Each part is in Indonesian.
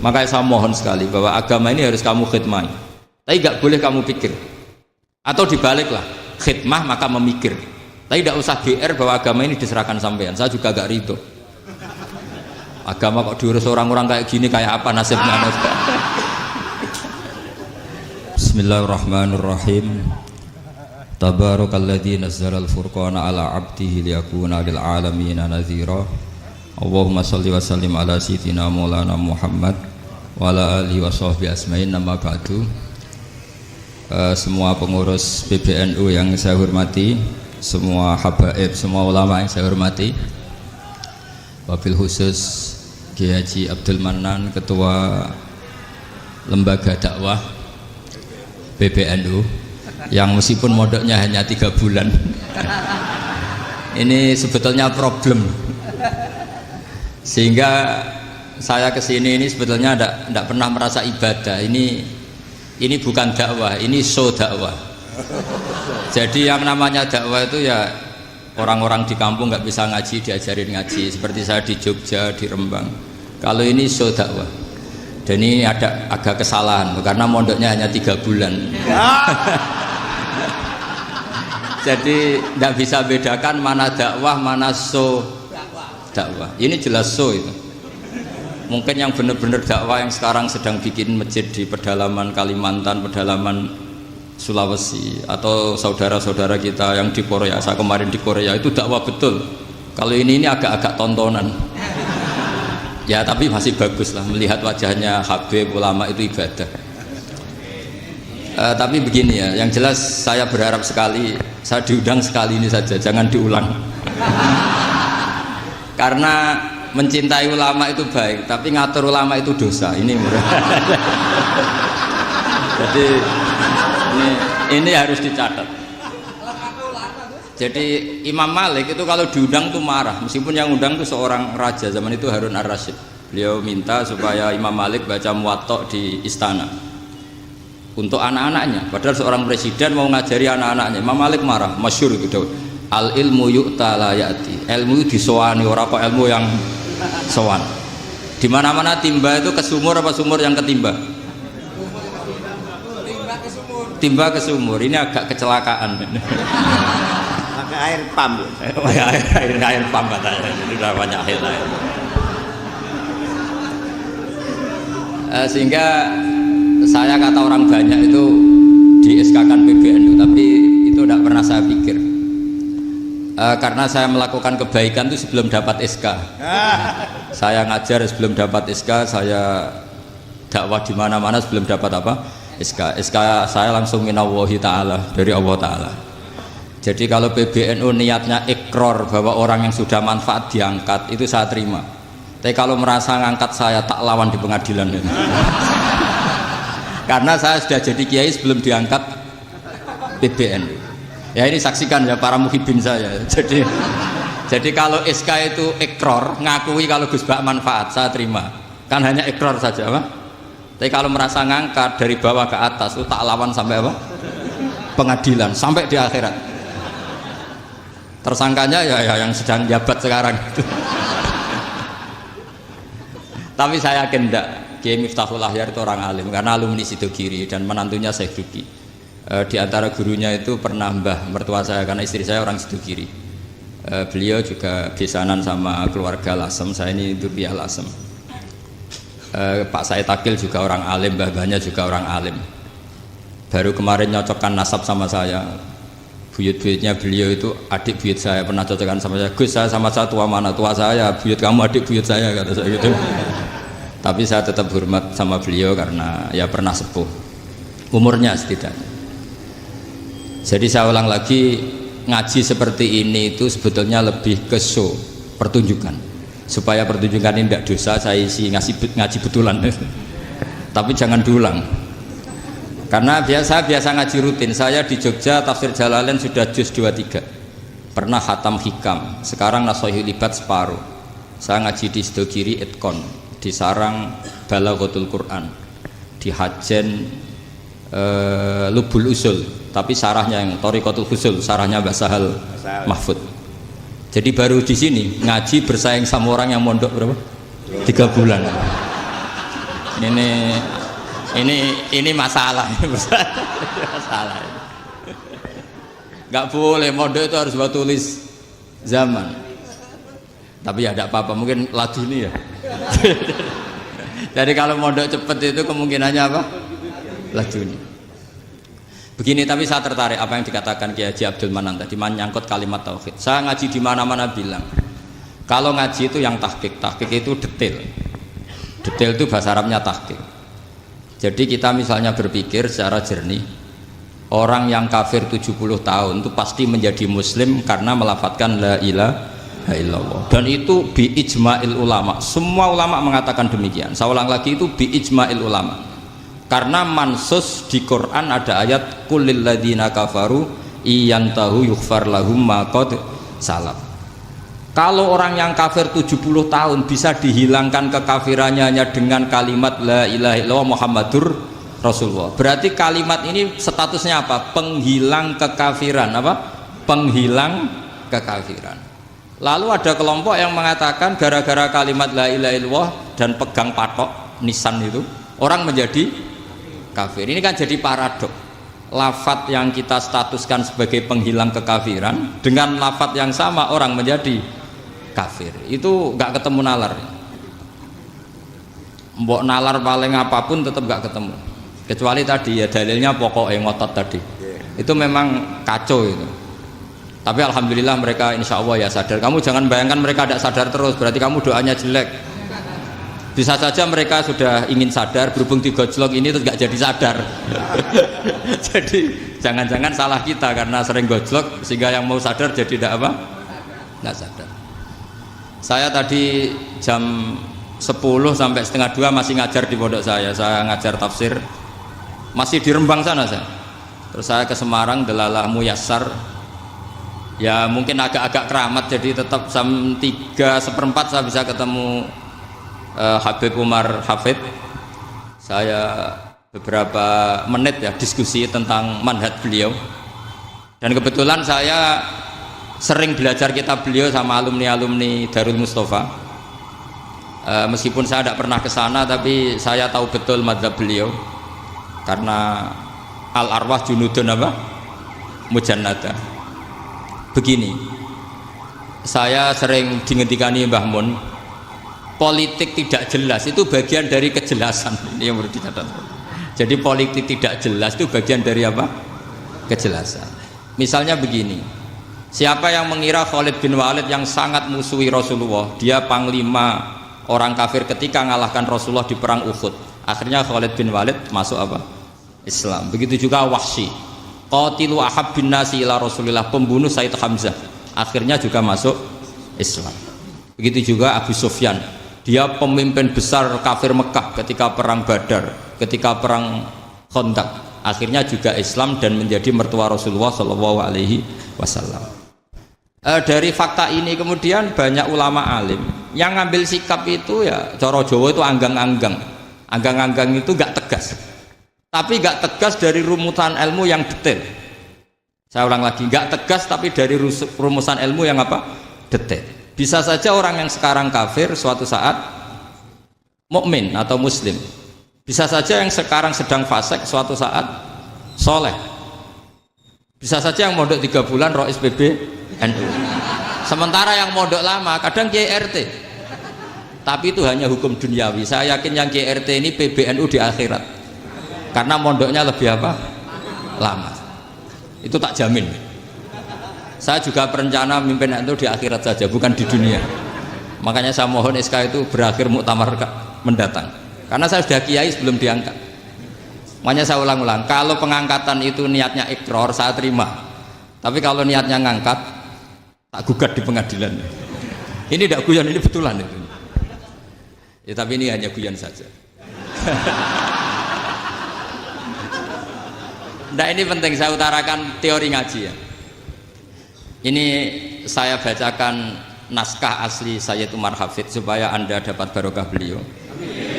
Makanya saya mohon sekali bahwa agama ini harus kamu khidmah, tapi nggak boleh kamu pikir. Atau dibaliklah, khidmah maka memikir. Tapi tidak usah GR bahwa agama ini diserahkan sampean. Saya juga gak ridho. Agama kok diurus orang-orang kayak gini, kayak apa nasibnya? Bismillahirrahmanirrahim. Tabarakalladzi nazzala al-furqana ala 'abdihi liyakuna lil 'alamin nadhira. Allahumma shalli wa sallim ala sayyidina Maulana Muhammad wa ala alihi wa sahbihi asma'in. Nama ba'du. Semua pengurus PBNU yang saya hormati, semua habaib, semua ulama yang saya hormati, wabil khusus Kiai Haji Abdul Manan, Ketua Lembaga Dakwah PBNU, yang meskipun modoknya hanya 3 bulan ini sebetulnya problem, sehingga saya kesini ini sebetulnya tidak pernah merasa ibadah. Ini bukan dakwah, ini show dakwah. Jadi yang namanya dakwah itu ya orang-orang di kampung nggak bisa ngaji diajarin ngaji, seperti saya di Jogja, di Rembang. Kalau ini show dakwah, dan ini ada agak kesalahan karena mondoknya hanya 3 bulan. Jadi tidak bisa bedakan mana dakwah, mana show dakwah. Ini jelas show itu. Mungkin yang benar-benar dakwah yang sekarang sedang bikin masjid di pedalaman Kalimantan, pedalaman Sulawesi, atau saudara-saudara kita yang di Korea, saya kemarin di Korea, itu dakwah betul. Kalau ini agak-agak tontonan. Ya tapi masih bagus lah, melihat wajahnya habib ulama itu ibadah. Tapi begini ya, yang jelas saya berharap sekali, saya diundang sekali ini saja, jangan diulang. Karena mencintai ulama itu baik, tapi ngatur ulama itu dosa. Ini murah. Jadi ini harus dicatat. Jadi Imam Malik itu kalau diundang tuh marah, meskipun yang undang itu seorang raja zaman itu, Harun ar-Rasyid. Beliau minta supaya Imam Malik baca Muwatta di istana untuk anak-anaknya, padahal seorang presiden mau ngajari anak-anaknya. Imam Malik marah, masyhur itu, al ilmu yu'ta la ya'ti, ilmu disowani, ora kok ilmu yang sowan. Di mana-mana timba itu ke sumur apa sumur yang ketimba? Timba ke sumur. Ini agak kecelakaan. Pakai air pam. air pam katanya. Jadi udah banyak air. Sehingga saya kata orang banyak itu di SK-kan PBNU, tapi itu tidak pernah saya pikir. Karena saya melakukan kebaikan itu sebelum dapat SK. Saya ngajar sebelum dapat SK, saya dakwah di mana-mana sebelum dapat apa? SK. SK saya langsung minallahi ta'ala, dari Allah Ta'ala. Jadi kalau PBNU niatnya ikror bahwa orang yang sudah manfaat diangkat, itu saya terima. Tapi kalau merasa ngangkat saya, tak lawan di pengadilan. Karena saya sudah jadi kiai sebelum diangkat PBNU. Ya ini saksikan ya para muhibin saya. Jadi kalau SK itu ikror, ngakui kalau Gus Bak manfaat, saya terima. Kan hanya ikror saja, Pak. Tapi kalau merasa ngangkat dari bawah ke atas, itu tak lawan sampai apa? Pengadilan, sampai di akhirat. Tersangkanya ya yang sedang jabat sekarang. Tapi saya yakin enggak, Kiai Miftahul Ahyar itu orang alim, karena alumni Sidogiri dan menantunya Syekh Duki. Di antara gurunya itu pernah mbah mertua saya, karena istri saya orang Sidogiri. Beliau juga besanan sama keluarga Lasem, saya ini Durbiah Lasem. Pak Said Akil juga orang alim, mbah-mbahnya juga orang alim. Baru kemarin nyocokkan nasab sama saya. Buyut-buyutnya beliau itu adik buyut saya, pernah cocokkan sama saya. Gus, saya sama saya tua mana? Tua saya, buyut kamu adik buyut saya, kata saya gitu. Tapi saya tetap hormat sama beliau karena ya pernah sepuh umurnya setidaknya. Jadi saya ulang lagi, ngaji seperti ini itu sebetulnya lebih ke show, pertunjukan, supaya pertunjukan ini tidak dosa. Saya isi ngaji betulan. Tapi jangan diulang, karena biasa ngaji rutin. Saya di Jogja tafsir Jalalain sudah juz 23, pernah khatam hikam, sekarang Nashihul Ibad separuh. Saya ngaji di Sidogiri Itkon, di Sarang Balaghatul Quran, di Hajen Lubul Usul, tapi sarahnya yang Thariqatul Husul, sarahnya Mbah Sahal Mahfud. Jadi baru di sini ngaji bersaing sama orang yang mondok berapa? 3 bulan. Ini masalah. Masalah. Nggak boleh mondok itu harus buat tulis zaman. Tapi ya tidak apa-apa, mungkin lagu ini ya. Jadi kalau mondok cepet itu kemungkinannya apa? Lagu ini. Begini, tapi saya tertarik apa yang dikatakan Kiai Haji Abdul Manan tadi menyangkut kalimat tauhid. Saya ngaji di mana-mana bilang, kalau ngaji itu yang tahqiq itu detail. Detail itu bahasa Arabnya tahqiq. Jadi kita misalnya berpikir secara jernih, orang yang kafir 70 tahun itu pasti menjadi muslim karena melafadzkan la ilaha illallah. Dan itu bi ijma'il ulama. Semua ulama mengatakan demikian. Saya ulang lagi, itu bi ijma'il ulama. Karena mansus di Quran ada ayat kulil ladina kafaru iyantahu yughfar lahum ma qad salaf. Kalau orang yang kafir 70 tahun bisa dihilangkan kekafirannya hanya dengan kalimat la ilaha illallah Muhammadur Rasulullah. Berarti kalimat ini statusnya apa? Penghilang kekafiran, apa? Penghilang kekafiran. Lalu ada kelompok yang mengatakan gara-gara kalimat la ilaha illallah dan pegang patok nisan itu orang menjadi kafir. Ini kan jadi paradok. Lafat yang kita statuskan sebagai penghilang kekafiran dengan lafat yang sama orang menjadi kafir. Itu nggak ketemu nalar. Mbok nalar paling apapun tetap nggak ketemu. Kecuali tadi ya dalilnya pokoknya ngotot tadi. Itu memang kacau itu. Tapi alhamdulillah mereka insya Allah ya sadar. Kamu jangan bayangkan mereka tidak sadar terus, berarti kamu doanya jelek. Bisa saja mereka sudah ingin sadar, berhubung digojlok ini terus gak jadi sadar. Jadi jangan-jangan salah kita karena sering gojlok sehingga yang mau sadar jadi tidak apa? Nggak sadar. Saya tadi jam 10 sampai setengah 2 masih ngajar di pondok saya ngajar tafsir. Masih di Rembang sana saya. Terus saya ke Semarang, Delalah Muyassar. Ya mungkin agak-agak keramat, jadi tetap jam 3:4 saya bisa ketemu Habib Umar Hafid. Saya beberapa menit ya diskusi tentang manhaj beliau, dan kebetulan saya sering belajar kitab beliau sama alumni-alumni Darul Mustafa. Meskipun saya tidak pernah ke sana, tapi saya tahu betul mazhab beliau karena al arwah junudun apa? Mujannada. Begini, saya sering dingetikani Mbah Mun, politik tidak jelas itu bagian dari kejelasan. Ini yang perlu dicatat. Jadi politik tidak jelas itu bagian dari apa? Kejelasan. Misalnya begini, siapa yang mengira Khalid bin Walid yang sangat musuhi Rasulullah, dia panglima orang kafir ketika mengalahkan Rasulullah di perang Uhud, akhirnya Khalid bin Walid masuk apa? Islam. Begitu juga Wahsy, qatilu ahabbin nasi ila Rasulillah, pembunuh Sayyid Hamzah, akhirnya juga masuk Islam. Begitu juga Abu Sufyan, dia pemimpin besar kafir Mekah ketika perang Badar, ketika perang Khandaq, akhirnya juga Islam dan menjadi mertua Rasulullah Shallallahu Alaihi Wasallam. Dari fakta ini kemudian banyak ulama alim yang ngambil sikap itu ya cara Jawa itu anggang-anggang. Anggang-anggang itu gak tegas, tapi gak tegas dari rumusan ilmu yang detail. Saya ulang lagi, gak tegas tapi dari rumusan ilmu yang apa? Detail. Bisa saja orang yang sekarang kafir suatu saat mukmin atau muslim. Bisa saja yang sekarang sedang fasik suatu saat soleh. Bisa saja yang mondok 3 bulan Rois PBNU. Sementara yang mondok lama kadang Kiai RT. Tapi itu hanya hukum duniawi. Saya yakin yang Kiai RT ini PBNU di akhirat. Karena mondoknya lebih apa? Lama. Itu tak jamin. Saya juga berencana mimpin itu di akhirat saja, bukan di dunia. Makanya saya mohon SK itu berakhir muktamar mendatang. Karena saya sudah kiai sebelum diangkat. Makanya saya ulang-ulang, kalau pengangkatan itu niatnya ikrar, saya terima. Tapi kalau niatnya ngangkat, tak gugat di pengadilan. Ini tidak guyon, ini betulan itu. Ya tapi ini hanya guyon saja. Nah ini penting saya utarakan teori ngaji ya. Ini saya bacakan naskah asli Sayyid Umar Hafid supaya Anda dapat barokah beliau.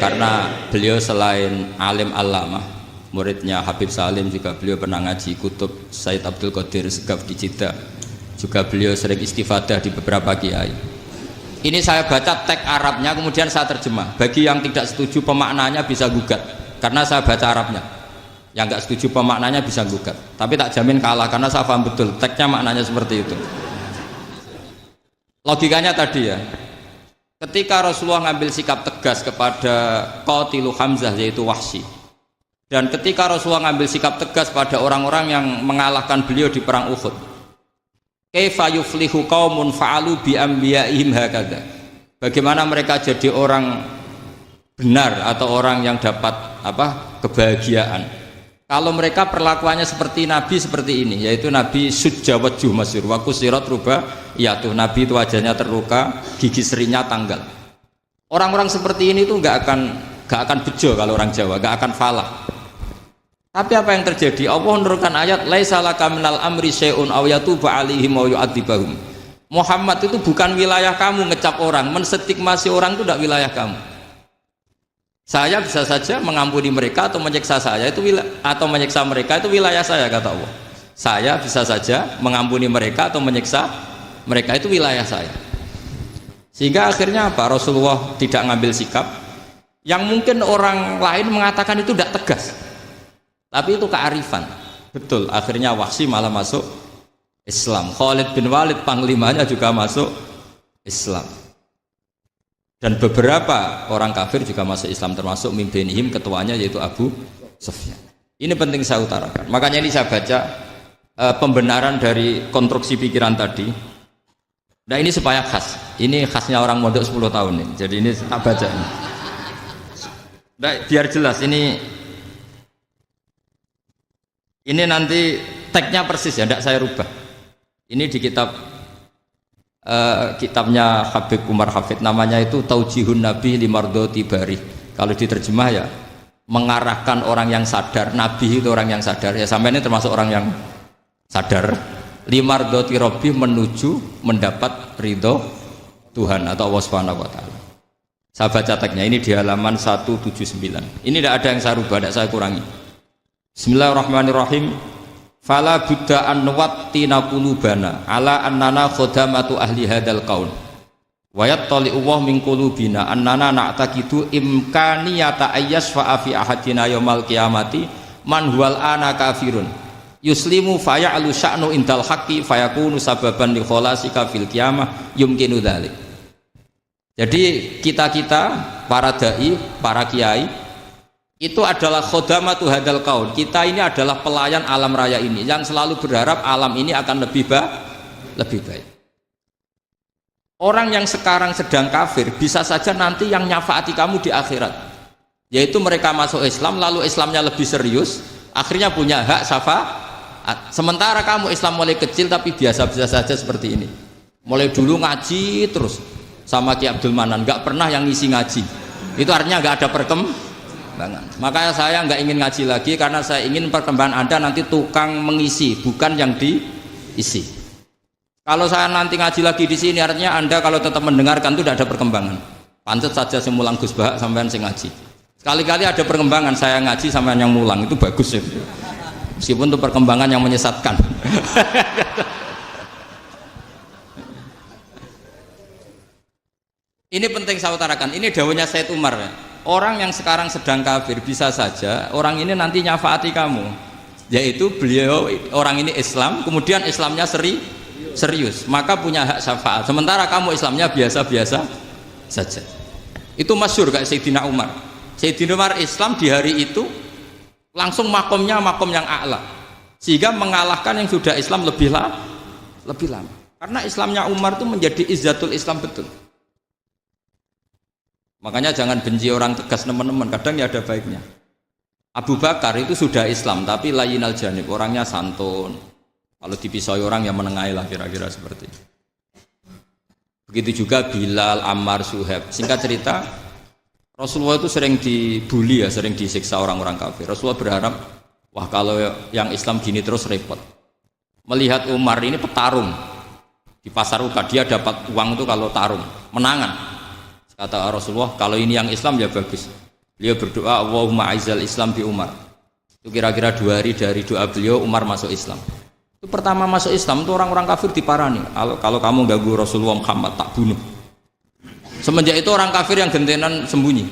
Karena beliau selain alim allamah, muridnya Habib Salim, juga beliau pernah ngaji kutub Sayyid Abdul Qadir Segaf di Jeddah. Juga beliau sering istifadah di beberapa kiai. Ini saya baca teks Arabnya, kemudian saya terjemah. Bagi yang tidak setuju pemaknanya bisa gugat, karena saya baca Arabnya. Yang nggak setuju pemaknanya bisa gugat. Tapi tak jamin kalah, karena saya paham betul teksnya maknanya seperti itu. Logikanya tadi ya, ketika Rasulullah ngambil sikap tegas kepada Qatilu Hamzah yaitu Wahsy, dan ketika Rasulullah ngambil sikap tegas pada orang-orang yang mengalahkan beliau di perang Uhud, kaifa yuflihu qaumun fa'alu bi anbiya'ihim hakadha, bagaimana mereka jadi orang benar atau orang yang dapat kebahagiaan kalau mereka perlakuannya seperti Nabi seperti ini, yaitu Nabi sujja wajhuh masyhur wa kusirat ruba, yaitu Nabi itu wajahnya terluka, gigi serinya tanggal. Orang-orang seperti ini tuh nggak akan bejo kalau orang Jawa, nggak akan falah. Tapi apa yang terjadi? Allah menurunkan ayat laisa laka minal amri syai'un aw yatuba 'alaihim aw yu'adzibahum. Muhammad itu bukan wilayah kamu ngecap orang, menstigmasi orang itu tidak wilayah kamu. Saya bisa saja mengampuni mereka atau menyiksa saya itu atau menyiksa mereka itu wilayah saya, kata Allah. Saya bisa saja mengampuni mereka atau menyiksa mereka itu wilayah saya. Sehingga akhirnya apa? Rasulullah tidak ngambil sikap yang mungkin orang lain mengatakan itu tidak tegas. Tapi itu kearifan. Betul, akhirnya Wahsy malah masuk Islam. Khalid bin Walid panglimanya juga masuk Islam. Dan beberapa orang kafir juga masuk Islam, termasuk mimpinihim, ketuanya yaitu Abu Sufyan. Ini penting saya utarakan. Makanya ini saya baca pembenaran dari konstruksi pikiran tadi. Nah ini supaya khas. Ini khasnya orang mondok 10 tahun nih. Jadi ini tak baca ini. Nah, biar jelas ini nanti teksnya persis ya, tidak saya rubah. Ini di kitabnya Habib Umar Hafid, namanya itu Taujihun Nabi Limardoti Bari. Kalau diterjemah ya mengarahkan orang yang sadar. Nabi itu orang yang sadar ya, sampai ini termasuk orang yang sadar. Limardoti Robbi, menuju mendapat ridho Tuhan atau Allah Subhanahu wa Ta'ala. Saya baca teksnya ini di halaman 179. Ini tidak ada yang saya rubah, tidak saya kurangi. Bismillahirrahmanirrahim. Fala buddha an nuwattina qulubana ala annana khodamatu ahli hadal qaul wa yattali'u wa min qulubina annana na'taqidu imkaniyata ayyasfa'a fi ahadina yaumal qiyamati man huwal ana kafirun yuslimu faya'lu sya'nu indal haqqi fayakunu sababan li kholasika fil qiyamah yumkinu dzalik. Jadi kita para dai, para kiai itu adalah khodamatu hadal qaul. Kita ini adalah pelayan alam raya ini yang selalu berharap alam ini akan lebih baik. Orang yang sekarang sedang kafir bisa saja nanti yang nyafaati kamu di akhirat, yaitu mereka masuk Islam lalu Islamnya lebih serius, akhirnya punya hak syafaat. Sementara kamu Islam mulai kecil tapi biasa-biasa saja seperti ini, mulai dulu ngaji terus sama Ki Abdul Manan, nggak pernah yang ngisi ngaji, itu artinya nggak ada perkembangan. Makanya saya nggak ingin ngaji lagi, karena saya ingin perkembangan Anda nanti tukang mengisi, bukan yang diisi. Kalau saya nanti ngaji lagi di sini, artinya Anda kalau tetap mendengarkan itu tidak ada perkembangan. Pantes saja saya mulang Gus Bahak sampean sing ngaji. Sekali-kali ada perkembangan, saya ngaji sampean yang mulang, itu bagus ya. Meskipun itu perkembangan yang menyesatkan. Ini penting saya utarakan. Ini dawuhnya Said Umar. Orang yang sekarang sedang kafir bisa saja orang ini nanti nyafaati kamu, yaitu beliau orang ini Islam, kemudian Islamnya serius, maka punya hak syafaat. Sementara kamu Islamnya biasa-biasa saja. Itu masyhur kayak Sayyidina Umar. Sayyidina Umar Islam di hari itu langsung makomnya makom yang a'la, sehingga mengalahkan yang sudah Islam lebih lama. Karena Islamnya Umar itu menjadi izzatul Islam betul. Makanya jangan benci orang tegas teman-teman, kadang ya ada baiknya. Abu Bakar itu sudah Islam tapi layinal janib, orangnya santun. Kalau dipisoi orang yang menengahi lah, kira-kira seperti itu. Begitu juga Bilal, Ammar, Suhaib. Singkat cerita, Rasulullah itu sering dibully ya, sering disiksa orang-orang kafir. Rasulullah berharap, wah kalau yang Islam gini terus repot. Melihat Umar ini petarung di pasar Uka, dia dapat uang itu kalau tarung, menangan. Kata Rasulullah, kalau ini yang Islam ya bagus. Beliau berdoa, Allahumma aizal Islam bi Umar. Itu kira-kira 2 hari dari doa beliau, Umar masuk Islam. Itu pertama masuk Islam itu orang-orang kafir diparani. Kalau kamu ganggu Rasulullah Muhammad tak bunuh. Semenjak itu orang kafir yang gentenan sembunyi.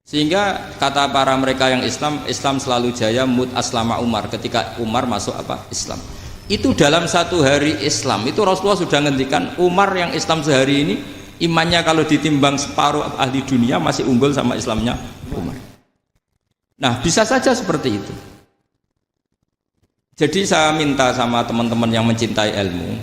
Sehingga kata para mereka yang Islam, Islam selalu jaya mut aslama Umar, ketika Umar masuk apa? Islam. Itu dalam satu hari Islam itu Rasulullah sudah ngendikan Umar yang Islam sehari ini imannya kalau ditimbang separuh ahli dunia masih unggul sama Islamnya Umar. Nah, bisa saja seperti itu. Jadi saya minta sama teman-teman yang mencintai ilmu,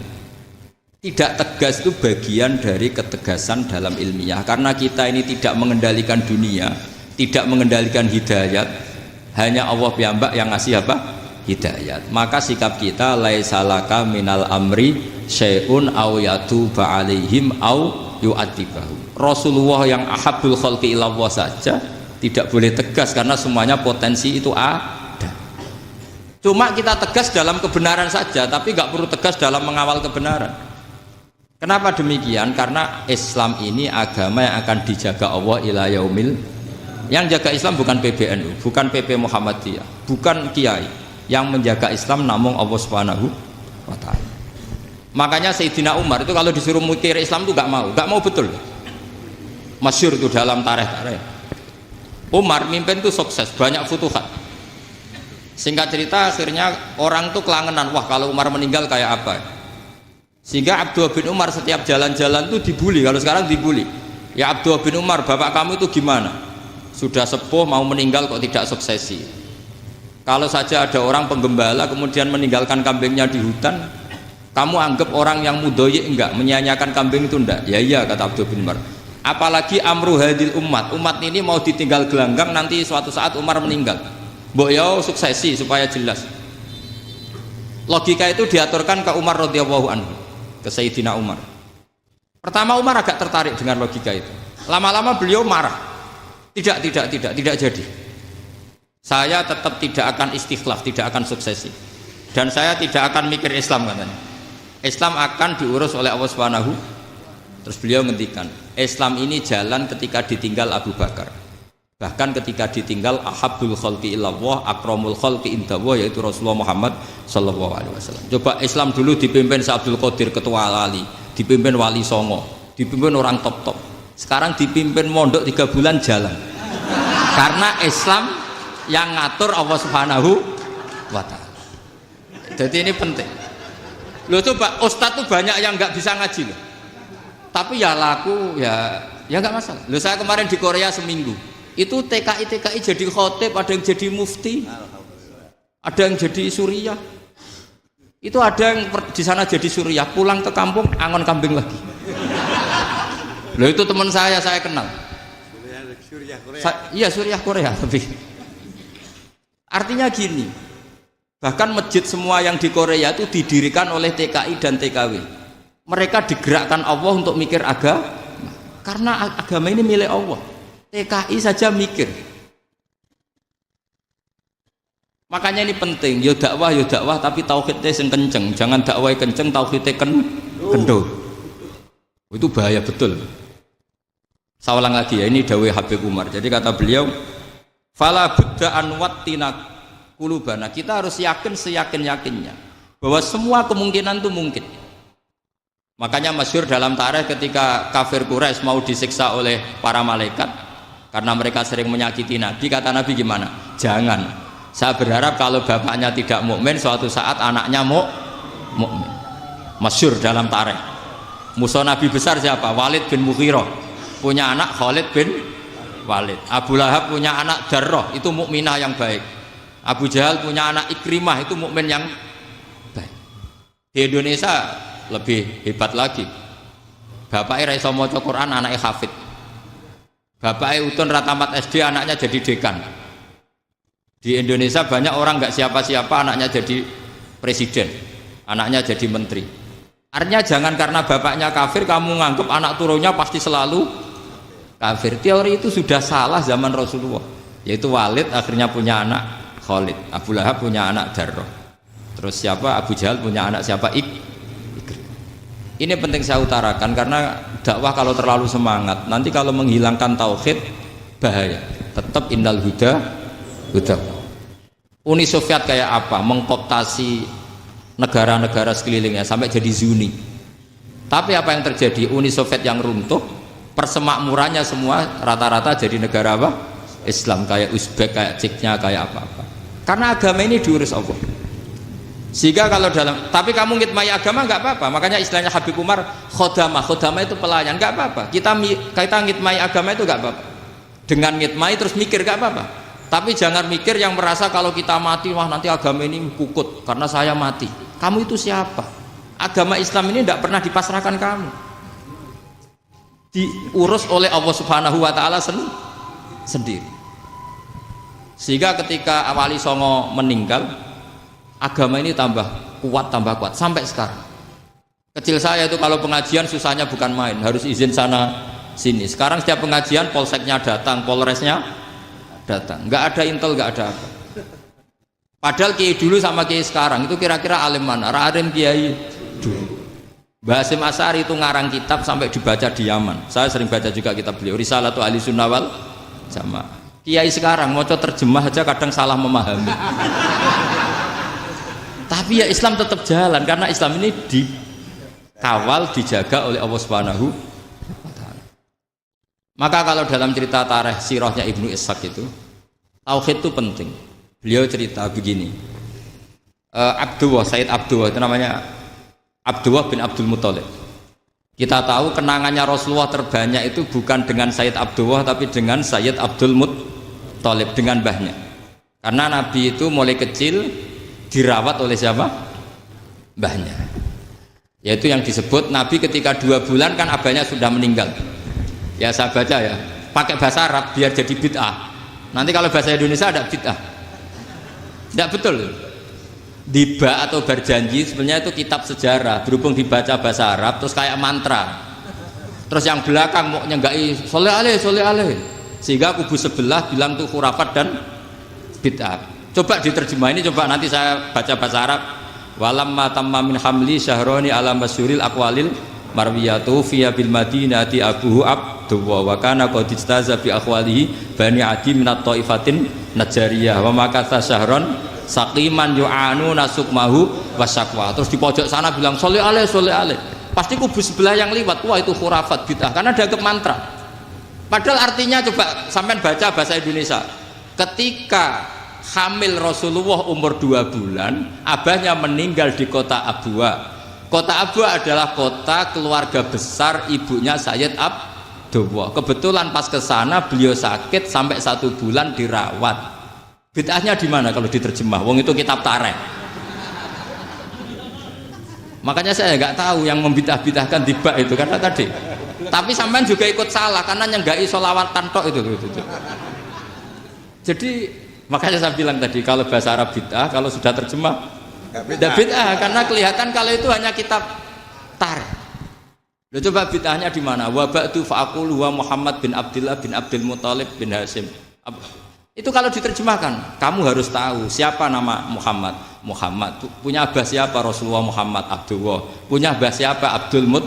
tidak tegas itu bagian dari ketegasan dalam ilmiah, karena kita ini tidak mengendalikan dunia, tidak mengendalikan hidayat, hanya Allah piyambak yang ngasih apa? Hidayat. Maka sikap kita laisalaka minal amri syai'un aw yatuba alaihim aw yu'adzibahum. Rasulullah yang ahabul khalqi ilallah saja tidak boleh tegas karena semuanya potensi itu ada. Cuma kita tegas dalam kebenaran saja, tapi nggak perlu tegas dalam mengawal kebenaran. Kenapa demikian? Karena Islam ini agama yang akan dijaga Allah ila yaumil. Yang jaga Islam bukan PBNU, bukan PP Muhammadiyah, bukan kiai. Yang menjaga Islam namun Allah Subhanahu wa taala. Makanya Sayyidina Umar itu kalau disuruh mikir Islam itu nggak mau betul. Masyhur itu dalam tarikh-tarikh. Umar mimpin itu sukses, banyak futuhat. Singkat cerita akhirnya orang tuh kelangenan, wah kalau Umar meninggal kayak apa? Sehingga Abdullah bin Umar setiap jalan-jalan tuh dibully, kalau sekarang dibully. Ya Abdullah bin Umar, bapak kamu itu gimana? Sudah sepuh mau meninggal kok tidak suksesi. Kalau saja ada orang penggembala kemudian meninggalkan kambingnya di hutan, kamu anggap orang yang mudoyik enggak, menyanyiakan kambing itu enggak? Ya iya, kata Abdullah bin Umar. Apalagi amru hadil umat ini mau ditinggal gelanggang, nanti suatu saat Umar meninggal. Mbok yo suksesi supaya jelas. Logika itu diaturkan ke Umar radhiyallahu anhu, ke Sayyidina Umar. Pertama Umar agak tertarik dengan logika itu. Lama-lama beliau marah. Tidak jadi. Saya tetap tidak akan istikhlaf, tidak akan suksesi. Dan saya tidak akan mikir Islam katanya. Islam akan diurus oleh Allah Subhanahu. Terus beliau ngendikan, Islam ini jalan ketika ditinggal Abu Bakar. Bahkan ketika ditinggal ahabbul khalqi ilallah, akramul khalqi indallah, yaitu Rasulullah Muhammad sallallahu alaihi wasallam. Coba Islam dulu dipimpin Abdul Qadir ketua wali, dipimpin Wali Songo, dipimpin orang top-top. Sekarang dipimpin mondok 3 bulan jalan. Karena Islam yang ngatur Allah Subhanahu wa taala. Jadi ini penting. Loh coba ustadz tuh banyak yang nggak bisa ngaji loh. Tapi ya laku ya nggak masalah. Loh saya kemarin di Korea seminggu. Itu TKI jadi khotib, ada yang jadi mufti. Ada yang jadi suriah. Itu ada yang di sana jadi suriah, pulang ke kampung angon kambing lagi. Loh itu teman saya kenal. Suriah Korea. Iya suriah Korea tapi. Artinya gini, bahkan masjid semua yang di Korea itu didirikan oleh TKI dan TKW. Mereka digerakkan Allah untuk mikir agama, karena agama ini milik Allah. TKI saja mikir. Makanya ini penting, yo dakwah tapi tauhidnya sing kenceng, jangan dakwah kenceng tauhidnya kendor. Itu bahaya betul. Saya ulang lagi ya, ini dawuh Habib Umar. Jadi kata beliau, fala budda an wattina qulubana. Kita harus yakin seyakin-yakinnya bahwa semua kemungkinan itu mungkin. Makanya masyhur dalam tarikh ketika kafir Quraisy mau disiksa oleh para malaikat karena mereka sering menyakiti Nabi, kata Nabi gimana? Jangan. Saya berharap kalau bapaknya tidak mukmin, suatu saat anaknya mukmin. Masyhur dalam tarikh. Musuh Nabi besar siapa? Walid bin Mughirah. Punya anak Khalid bin Walid. Abu Lahab punya anak Darrah, itu mukminah yang baik. Abu Jahal punya anak Ikrimah, itu mukmin yang baik. Di Indonesia lebih hebat lagi. Bapaknya iso maca Quran, anaknya hafid. Bapaknya utun ratamat SD, anaknya jadi dekan. Di Indonesia banyak orang nggak siapa-siapa, anaknya jadi presiden, anaknya jadi menteri. Artinya jangan karena bapaknya kafir kamu nganggap anak turunnya pasti selalu kafir. Teori itu sudah salah zaman Rasulullah. Yaitu Walid akhirnya punya anak Khalid, Abu Lahab punya anak Darrah. Terus siapa? Abu Jahal punya anak siapa? Ini penting saya utarakan karena dakwah kalau terlalu semangat, nanti kalau menghilangkan tauhid bahaya. Tetap innal huda. Uni Soviet kayak apa? Mengkooptasi negara-negara sekelilingnya sampai jadi Zuni. Tapi apa yang terjadi? Uni Soviet yang runtuh, persemakmurannya semua rata-rata jadi negara apa? Islam, kayak Uzbek, kayak Ceknya, kayak apa-apa. Karena agama ini diurus Allah. Sehingga kalau dalam, tapi kamu ngitmai agama nggak apa-apa. Makanya istilahnya Habib Umar, khodamah itu pelayan, nggak apa-apa. Kita ngitmai agama itu nggak apa-apa. Dengan ngitmai terus mikir nggak apa-apa. Tapi jangan mikir yang merasa kalau kita mati, wah nanti agama ini kukut karena saya mati. Kamu itu siapa? Agama Islam ini tidak pernah dipasrahkan kamu. Diurus oleh Allah Subhanahu wa taala sendiri. Sehingga ketika Wali Songo meninggal, agama ini tambah kuat sampai sekarang. Kecil saya itu kalau pengajian susahnya bukan main, harus izin sana sini. Sekarang setiap pengajian polseknya datang, polresnya datang, nggak ada intel, nggak ada apa. Padahal kiai dulu sama kiai sekarang itu kira-kira alim mana? Alim kiai dulu. Mbah Hasyim Asy'ari itu ngarang kitab sampai dibaca di Yaman. Saya sering baca juga kitab beliau, Risalatu Ahli Sunnah wal Jamaah. Kiai sekarang mau terjemah aja kadang salah memahami. Tapi ya Islam tetap jalan karena Islam ini dikawal, dijaga oleh Allah Subhanahu wa taala. Maka kalau dalam cerita tarikh sirahnya Ibnu Ishaq itu, tauhid itu penting. Beliau cerita begini. Sayyid Abdullah itu namanya Abdullah bin Abdul Muthalib. Kita tahu kenangannya Rasulullah terbanyak itu bukan dengan Sayyid Abdullah tapi dengan Sayyid Abdul Muthalib, dengan mbahnya. Karena Nabi itu mulai kecil dirawat oleh siapa? Mbahnya. Yaitu yang disebut Nabi ketika 2 bulan kan abahnya sudah meninggal. Ya saya baca ya, pakai bahasa Arab biar jadi bid'ah. Nanti kalau bahasa Indonesia ada bid'ah. Tidak betul. Diba atau berjanji sebenarnya itu kitab sejarah, berhubung dibaca bahasa Arab terus kayak mantra. Terus yang belakang mau nyenggai soleh aleh, sehingga kubu sebelah bilang tuh khurafat dan bid'ah. Coba diterjemah ini, coba nanti saya baca bahasa Arab. Walamma tamma min hamli syahroni ala masyuril aqwalil marwiyatu fiya bil madinati abuhu Abdullah wa kana qad istaza bi aqwalihi bani adi min at-taifatin najariyah wa makatha syahron saqiman yu'anu nasukmahu wasyaqwa. Terus di pojok sana bilang soleh aleh. Pasti kubu sebelah yang liwat, wah itu khurafat bid'ah karena dianggap mantra. Padahal artinya coba sampean baca bahasa Indonesia. Ketika hamil Rasulullah umur 2 bulan, abahnya meninggal di kota Abwa. Kota Abwa adalah kota keluarga besar ibunya Sayyid Abdullah. Kebetulan pas ke sana beliau sakit sampai 1 bulan dirawat. Bid'ahnya di mana kalau diterjemah? Wong itu kitab tarikh. Makanya saya nggak tahu yang membidah-bidahkan tiba itu karena tadi. Tapi sampean juga ikut salah karena nyenggai sholawatan tok itu. Jadi makanya saya bilang tadi kalau bahasa Arab bid'ah, kalau sudah terjemah tidak bid'ah karena kelihatan kalau itu hanya kitab tarikh. Loh, coba bid'ahnya di mana? Wa ba'du fa'aqulu wa Muhammad bin Abdullah bin Abdul Muthalib bin Hasyim. Itu kalau diterjemahkan, kamu harus tahu siapa nama Muhammad. Muhammad punya abah siapa? Rasulullah Muhammad Abdullah. Punya abah siapa? Abdul Mut.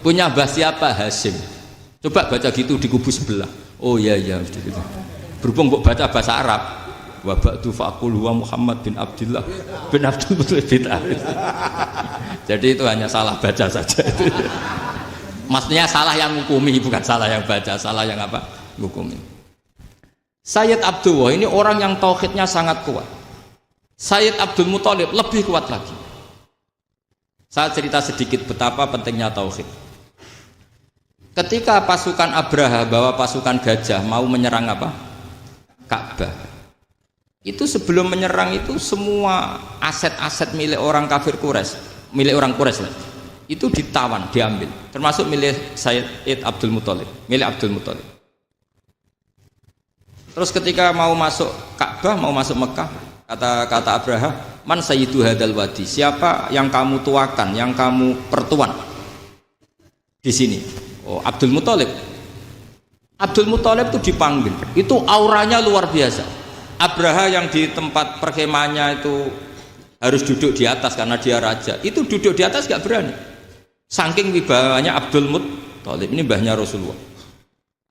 Punya abah siapa? Hasyim. Coba baca gitu di kubu sebelah. Oh iya gitu. Berhubung baca bahasa Arab. Wa ba'du fa'aqulu wa Muhammad bin Abdullah bin Abdul Muthalib bid'ah. Jadi itu hanya salah baca saja itu. Maksudnya salah yang hukumi, bukan salah yang baca, salah yang apa? Hukumi. Sayyid Abdullah ini orang yang tauhidnya sangat kuat. Sayyid Abdul Muthalib lebih kuat lagi. Saya cerita sedikit betapa pentingnya tauhid. Ketika pasukan Abraha bawa pasukan gajah mau menyerang apa? Ka'bah. Itu sebelum menyerang itu semua aset-aset milik orang kafir Quraisy, milik orang Quraisy lah. Itu ditawan, diambil, termasuk milik Sayyid Abdul Muthalib, milik Abdul Muthalib. Terus ketika mau masuk Ka'bah, mau masuk Mekah, kata Abraha, man sayyidu hadal wadi, siapa yang kamu tuakan, yang kamu pertuan di sini? Oh, Abdul Muthalib. Abdul Muthalib itu dipanggil, itu auranya luar biasa. Abraha yang di tempat perkemahannya itu harus duduk di atas karena dia raja, itu duduk di atas gak berani. Saking wibawanya Abdul Muthalib, ini mbahnya Rasulullah.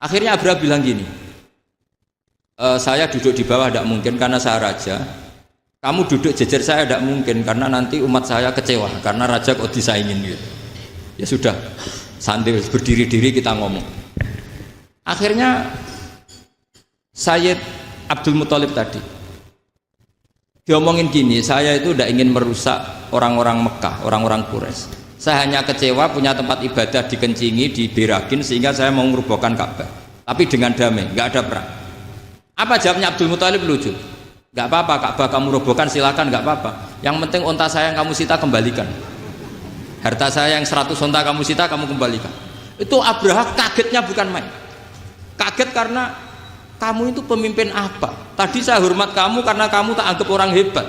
Akhirnya Abraha bilang gini, saya duduk di bawah tidak mungkin karena saya raja. Kamu duduk jejer saya tidak mungkin karena nanti umat saya kecewa karena raja kok disaingin gitu. Ya sudah, sambil berdiri-diri kita ngomong. Akhirnya Sayyid Abdul Muthalib tadi diomongin gini, saya itu tidak ingin merusak orang-orang Mekah, orang-orang Quraisy. Saya hanya kecewa punya tempat ibadah dikencingi, diberakin sehingga saya mau merubuhkan Ka'bah. Tapi dengan damai, nggak ada perang. Apa jawabnya Abdul Muthalib? Lucu. Nggak apa-apa, Ka'bah kamu robohkan silakan, nggak apa-apa. Yang penting unta saya yang kamu sita kembalikan. Harta saya yang 100 unta kamu sita kamu kembalikan. Itu Abraha kagetnya bukan main. Kaget karena kamu itu pemimpin apa? Tadi saya hormat kamu karena kamu tak anggap orang hebat.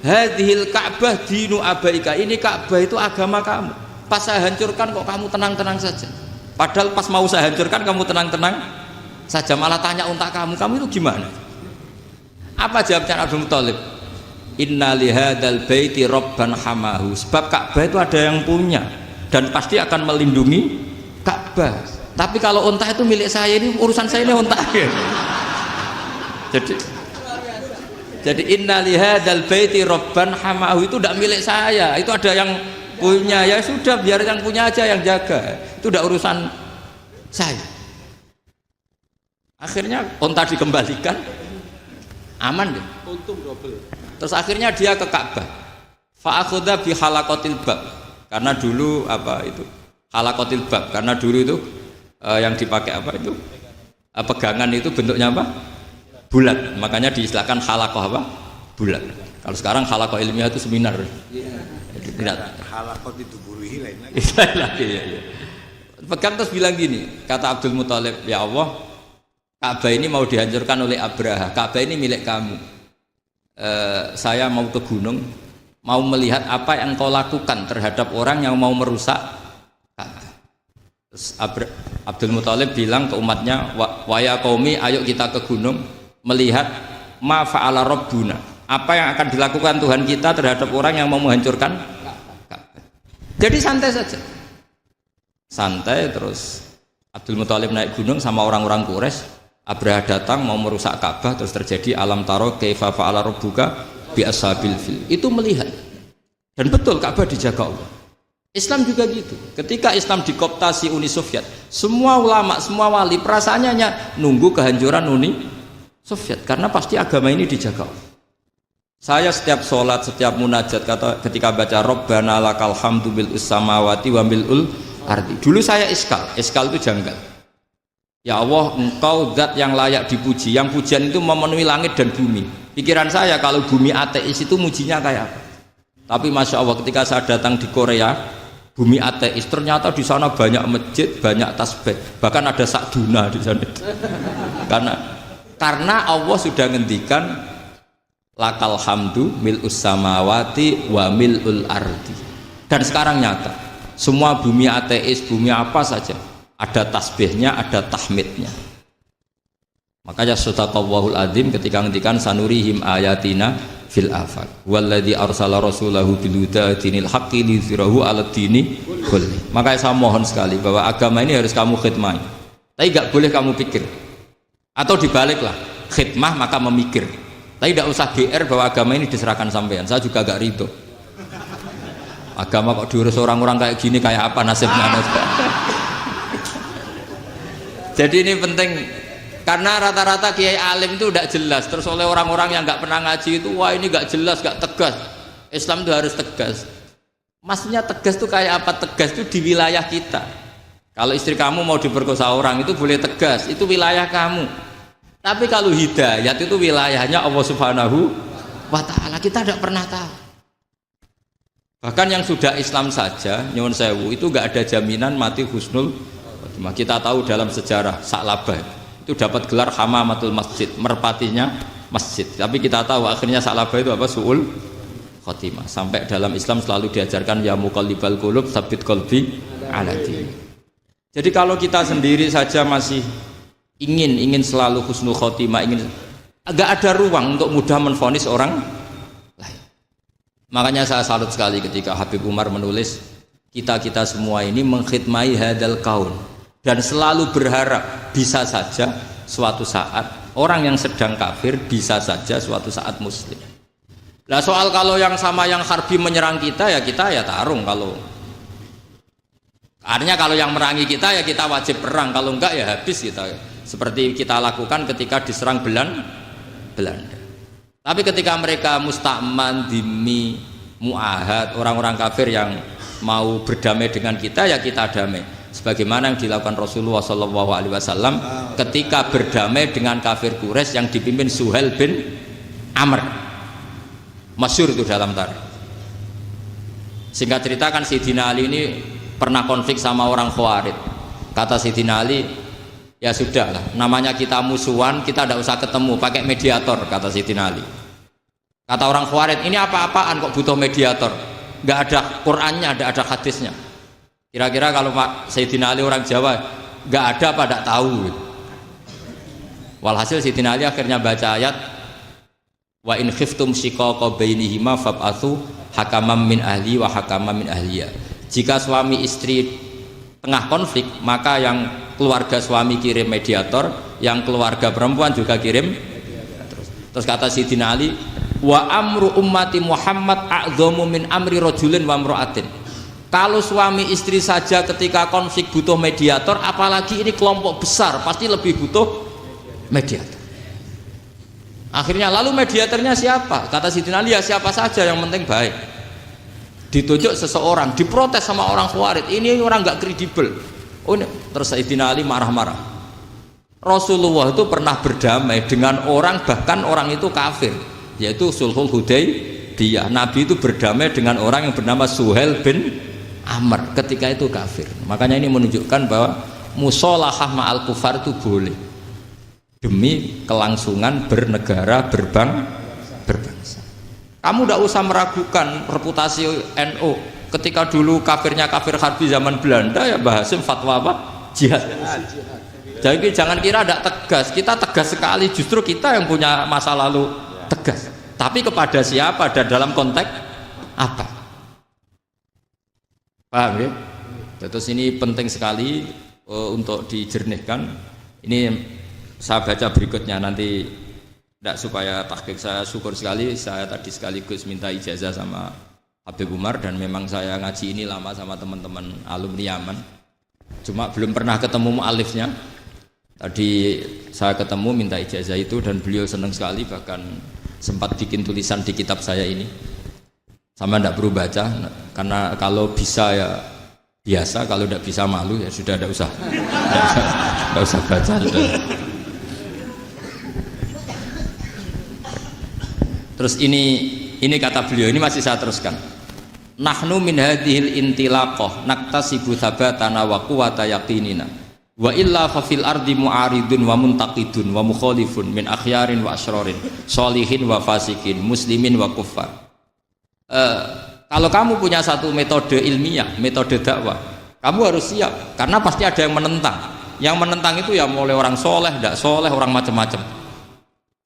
Hadhil Ka'bah dinu abaika. Ini Ka'bah itu agama kamu. Pas saya hancurkan kok kamu tenang-tenang saja. Padahal pas mau saya hancurkan kamu tenang-tenang saja, malah tanya unta kamu itu gimana? Apa jawabnya Abdul Muthalib? Inna lihadzal baiti rabban hamahu. Sebab Ka'bah itu ada yang punya dan pasti akan melindungi Ka'bah. Tapi kalau unta itu milik saya, ini urusan saya, ini unta. Jadi inna lihadzal baiti rabban hamahu itu tidak milik saya, itu ada yang punya. Ya sudah, biar yang punya aja yang jaga. Itu tidak urusan saya. Akhirnya unta dikembalikan, aman deh. Untung double. Terus akhirnya dia ke Ka'bah. Fa'akhudha bi halaqatil bab. Karena dulu apa itu? Halaqatil bab. Karena dulu itu yang dipakai apa itu? Pegangan itu bentuknya apa? Bulat. Makanya diistilahkan halaqah apa? Bulat. Kalau sekarang halaqah ilmiah itu seminar. Tidak. Halaqah itu buruhi lain lagi. Lagi ya. Pegang terus bilang gini, kata Abdul Muthalib, ya Allah, Ka'bah ini mau dihancurkan oleh Abraha. Ka'bah ini milik kamu. Saya mau ke gunung, mau melihat apa yang kau lakukan terhadap orang yang mau merusak Ka'bah. Terus Abdul Muthalib bilang ke umatnya, wa ya qaumi, ayo kita ke gunung melihat ma fa'ala rabbuna, apa yang akan dilakukan Tuhan kita terhadap orang yang mau menghancurkan Ka'bah. Jadi santai saja, santai. Terus Abdul Muthalib naik gunung sama orang-orang Quraisy. Abraha datang mau merusak Ka'bah, terus terjadi alam taro kaifa fa'ala rabbuka bi ashabil fil. Itu melihat. Dan betul Ka'bah dijaga Allah. Islam juga gitu. Ketika Islam dikooptasi Uni Soviet, semua ulama, semua wali perasaannya hanya nunggu kehancuran Uni Soviet karena pasti agama ini dijaga Allah. Saya setiap sholat, setiap munajat ketika baca Rabbana lakal hamdu bil samawati wa mil'ul ardi. Dulu saya iskal itu janggal. Ya Allah, engkau zat yang layak dipuji, yang pujian itu memenuhi langit dan bumi. Pikiran saya kalau bumi ateis itu mujinya kayak apa? Tapi Masya Allah, ketika saya datang di Korea, bumi ateis, ternyata di sana banyak masjid, banyak tasbih, bahkan ada sakduna di sana. Karena Allah sudah ngendikan lakal hamdu mil'us samawati wa mil'ul ardi. Dan sekarang nyata, semua bumi ateis, bumi apa saja, ada tasbihnya, ada tahmidnya. Makanya sadaqallahul adzim ketika ngendikan sanurihim ayatina fil afaq walladzi arsala rasulahu bil huda dinil haqqi liyuzhirahu 'alad dini kulli. Makanya saya mohon sekali bahwa agama ini harus kamu khidmah. Tapi enggak boleh kamu pikir. Atau dibaliklah, khidmah maka memikir. Tapi tidak usah GR bahwa agama ini diserahkan sampean. Saya juga enggak ridho. Agama kok diurus orang-orang kayak gini, kayak apa nasibnya? Jadi ini penting karena rata-rata kiai alim itu tidak jelas. Terus oleh orang-orang yang nggak pernah ngaji itu, wah ini nggak jelas, nggak tegas. Islam itu harus tegas. Maksudnya tegas itu kayak apa? Tegas itu di wilayah kita. Kalau istri kamu mau diperkosa orang itu boleh tegas, itu wilayah kamu. Tapi kalau hidayat itu wilayahnya Allah Subhanahu wa Ta'ala. Kita tidak pernah tahu. Bahkan yang sudah Islam saja, nyuwun sewu, itu nggak ada jaminan mati husnul. Kita tahu dalam sejarah Sa'labah itu dapat gelar hamamatul masjid, merpatinya masjid. Tapi kita tahu akhirnya Sa'labah itu apa? Su'ul khotimah. Sampai dalam Islam selalu diajarkan ya muqallibal qulub tsabbit qalbi ala dini. Jadi kalau kita sendiri saja masih ingin selalu husnul khotimah, agak ada ruang untuk mudah menvonis orang lain. Makanya saya salut sekali ketika Habib Umar menulis kita semua ini mengkhidmai hadal kaun. Dan selalu berharap bisa saja suatu saat orang yang sedang kafir bisa saja suatu saat muslim. Nah soal kalau yang sama yang harbi menyerang kita ya tarung. Kalau Artinya kalau yang merangi kita ya kita wajib perang, kalau enggak ya habis kita. Seperti kita lakukan ketika diserang Belanda. Tapi ketika mereka musta'man, dhimmi, mu'ahad, orang-orang kafir yang mau berdamai dengan kita ya kita damai. Sebagaimana yang dilakukan Rasulullah SAW ketika berdamai dengan kafir Quraisy yang dipimpin Suhail bin Amr. Masyhur itu dalam tarikh. Singkat cerita kan Sayyidina Ali ini pernah konflik sama orang Khawarij. Kata Sayyidina Ali, ya sudah lah, namanya kita musuhan, kita tidak usah ketemu, pakai mediator, kata Sayyidina Ali. Kata orang Khawarij, ini apa-apaan kok butuh mediator, nggak ada Qur'annya, nggak ada hadisnya. Kira-kira kalau Pak Sayyidina Ali orang Jawa, nggak ada apa tidak tahu. Walhasil Sayyidina Ali akhirnya baca ayat, wa in khiftum shiqaqa bainihima fab'atsu hakaman min ahli wa hakaman min ahliya. Jika suami istri tengah konflik, maka yang keluarga suami kirim mediator, yang keluarga perempuan juga kirim. Terus kata Sayyidina Ali, wa amru ummati Muhammad a'dhamu min amri rajulin wa imra'atin. Kalau suami istri saja ketika konflik butuh mediator, apalagi ini kelompok besar pasti lebih butuh mediator. Akhirnya lalu mediatornya siapa? Kata Sayyidina Ali, ya siapa saja yang penting baik. Ditunjuk seseorang, diprotes sama orang Khawarij, ini orang nggak kredibel. Oh, ini. Terus Sayyidina Ali marah-marah. Rasulullah itu pernah berdamai dengan orang, bahkan orang itu kafir, yaitu Sulhul Hudaybiyah. Nabi itu berdamai dengan orang yang bernama Suhail bin Amr, ketika itu kafir. Makanya ini menunjukkan bahwa musolahah ma'al kufar itu boleh demi kelangsungan bernegara, berbangsa. Kamu tidak usah meragukan reputasi NU. Ketika dulu kafirnya kafir harbi zaman Belanda, ya Mbah Hasim fatwa apa? Jihad. Jadi jangan kira tidak tegas. Kita tegas sekali. Justru kita yang punya masa lalu tegas. Tapi kepada siapa dan dalam konteks apa? Paham ya? Terus ini penting sekali untuk dijernihkan. Ini saya baca berikutnya nanti. Tidak supaya tahqiq, saya syukur sekali, saya tadi sekaligus minta ijazah sama Habib Umar, dan memang saya ngaji ini lama sama teman-teman alumni Yaman, cuma belum pernah ketemu mu'alifnya. Tadi saya ketemu minta ijazah itu dan beliau senang sekali, bahkan sempat bikin tulisan di kitab saya ini. Sama tidak perlu baca, karena kalau bisa ya biasa, kalau tidak bisa malu ya sudah, tidak usah baca. Terus ini kata beliau, ini masih saya teruskan. Nahnu min hadhil intilaqah naktasibu thabatana wa quwwata yaqinina. Wa illa fa fil ardi mu'aridun wa muntaqidun wa mukhalifun min akhyarin wa asyrarin, sholihin wa fasikin, muslimin wa kuffar. Kalau kamu punya satu metode ilmiah, metode dakwah, kamu harus siap, karena pasti ada yang menentang. Yang menentang itu ya mulai orang soleh, tidak soleh, orang macam-macam.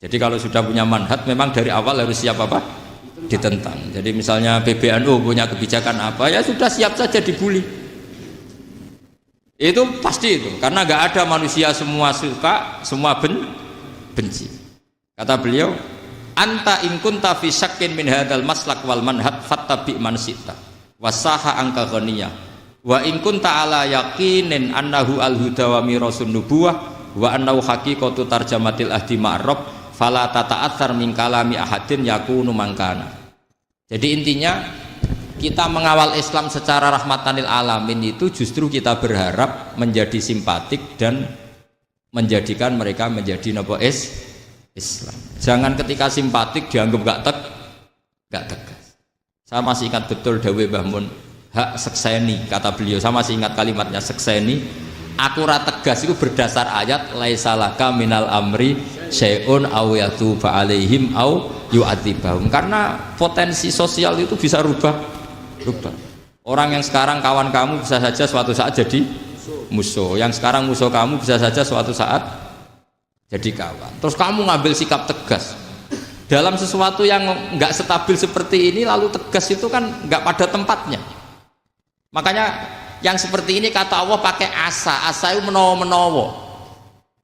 Jadi kalau sudah punya manhaj, memang dari awal harus siap apa? Ditentang. Jadi misalnya PBNU punya kebijakan apa, ya sudah siap saja dibully. Itu pasti itu, karena nggak ada manusia semua suka, semua benci. Kata beliau, anta in kunta fi syakkin min hadzal maslak wal manhaj fattabi man sita wasaha angka ghaniyah wa in kunta ala yaqinin annahu al huda wa mirasun nubuwah wa annahu haqiqatu tarjamatil ahdi ma'rab fala tata'atsar min kalami ahadin yakunu mangkana. Jadi intinya kita mengawal Islam secara rahmatanil alamin itu justru kita berharap menjadi simpatik dan menjadikan mereka menjadi nopo Islam. Jangan ketika simpatik dianggap gak tegas. Saya masih ingat betul dawuh Mbah Mun, hak sekseni, kata beliau. Saya masih ingat kalimatnya, sekseni. Akurat tegas itu berdasar ayat laisalaka minal amri syai'un aw yatuba alaihim aw yu'adzibahum. Karena potensi sosial itu bisa rubah. Orang yang sekarang kawan kamu bisa saja suatu saat jadi musuh. Yang sekarang musuh kamu bisa saja suatu saat jadi kawan. Terus kamu ngambil sikap tegas dalam sesuatu yang nggak stabil seperti ini, lalu tegas itu kan nggak pada tempatnya. Makanya yang seperti ini kata Allah pakai asa itu menawa-menawa.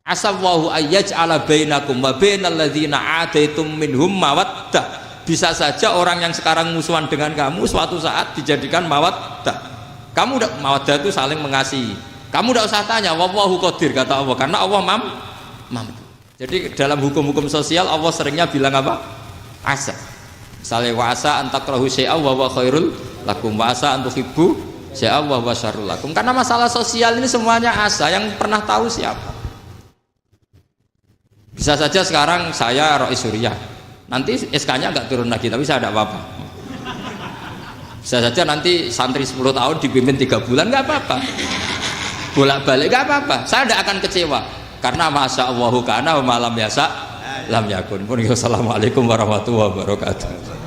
Asa wahu ayyaj'ala bainakum wa bainal ladzina ataitum minhum mawaddah. Bisa saja orang yang sekarang musuhan dengan kamu suatu saat dijadikan mawaddah. Kamu udah mawaddah itu saling mengasihi. Kamu tidak usah tanya, wallahu qadir kata Allah, karena Allah mampu. Jadi dalam hukum-hukum sosial Allah seringnya bilang apa? Asa. Misalnya wa asa an takrahu syai'an wa huwa khairul lakum, wa asa an tuhibbu syai'an wa huwa syarrul lakum. Karena masalah sosial ini semuanya asa, yang pernah tahu siapa? Bisa saja sekarang saya Rois Suriah, nanti SK-nya enggak turun lagi, tapi saya tidak apa-apa. Bisa saja nanti santri 10 tahun dipimpin 3 bulan, enggak apa-apa. Bolak-balik enggak apa-apa, saya tidak akan kecewa karena masya Allahu kana wa malam yasa lam yakun. Assalamualaikum warahmatullahi wabarakatuh.